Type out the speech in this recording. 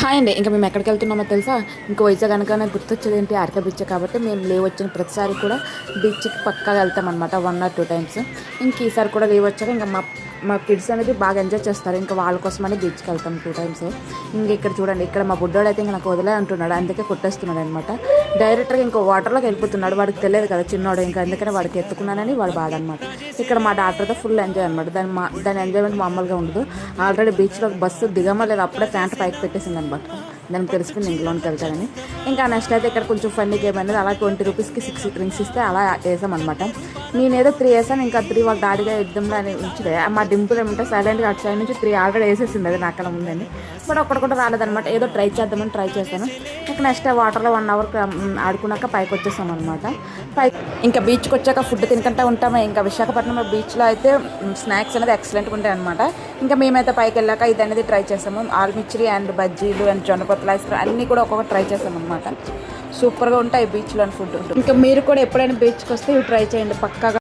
Hi అండి. ఇంకా మేము ఎక్కడికి వెళ్తున్నామో తెలుసా? ఇంక వైజాగ్ అనగానే గుర్తొచ్చేది ఏంటి, అరక బీచ్. కాబట్టి మేము లీవ్ వచ్చిన ప్రతిసారి కూడా బీచ్కి పక్కా వెళ్తామన్నమాట 1 or 2 times. ఇంక ఈసారి కూడా లీవ్ వచ్చాక ఇంకా మా మా కిడ్స్ అనేది బాగా ఎంజాయ్ చేస్తారు. ఇంకా వాళ్ళ కోసమని బీచ్కి వెళ్తాం 2 times. ఇంక ఇక్కడ చూడండి, ఇక్కడ మా బుడ్డోడు అయితే ఇంకా నాకు వదిలే అంటున్నాడు, అందుకే కొట్టేస్తున్నాడు అనమాట. డైరెక్ట్గా ఇంకో వాటర్లోకి వెళ్ళిపోతున్నాడు. వాడికి తెలియదు కదా చిన్నోడు, ఇంకా అందుకని వాడికి ఎత్తుకున్నానని వాడు బాధ అనమాట. ఇక్కడ మా డాక్టర్తో ఫుల్ ఎంజాయ్ అనమాట. దాని ఎంజాయ్మెంట్ మామూలుగా ఉండదు. ఆల్రెడీ బీచ్లో బస్సు దిగమా లేదు, అప్పుడే ప్యాంట్ పైకి పెట్టేసింది అనమాట. దానికి తెలిసిపోయింది ఇంట్లోకి వెళ్తానని. ఇంకా నెక్స్ట్ అయితే ఇక్కడ కొంచెం ఫన్నీ గేమ్ అనేది అలా 20 రూపీస్కి 6 రింగ్స్ ఇస్తే అలా వేసామన్నమాట. నేనేదో 3 వేసాను, ఇంకా 3 వాళ్ళ డాడీగా యుద్ధంలో అని ఉంచితే మా డింపుల్ ఏమంటే సైలెంట్గా అటు సైడ్ నుంచి 3 ఆల్రెడీ వేసేసింది. అది నాకన్నా ముందని, బట్ ఒక్కటి కూడా రాలేదనమాట. ఏదో ట్రై చేద్దామని ట్రై చేశాను. ఇంకా నెక్స్ట్ వాటర్లో 1 hour ఆడుకున్నాక పైకి వచ్చేసాం అనమాట. ఇంకా బీచ్కి వచ్చాక ఫుడ్ తినుకుంటూ ఉంటాము. ఇంకా విశాఖపట్నం బీచ్లో అయితే స్నాక్స్ అనేది ఎక్సలెంట్గా ఉంటాయి అనమాట. ఇంకా మేమైతే పైకి వెళ్ళాక ఇది అనేది ట్రై చేసాము. ఆల్మిర్చి అండ్ బజ్జీలు అండ్ జొన్నపొత్తల ఐస్ క్రీమ్ అన్నీ కూడా ఒక్కొక్క ట్రై చేసాం అనమాట. సూపర్గా ఉంటాయి బీచ్లోని ఫుడ్. ఇంకా మీరు కూడా ఎప్పుడైనా బీచ్కి వస్తే ఇవి ట్రై చేయండి పక్కాగా.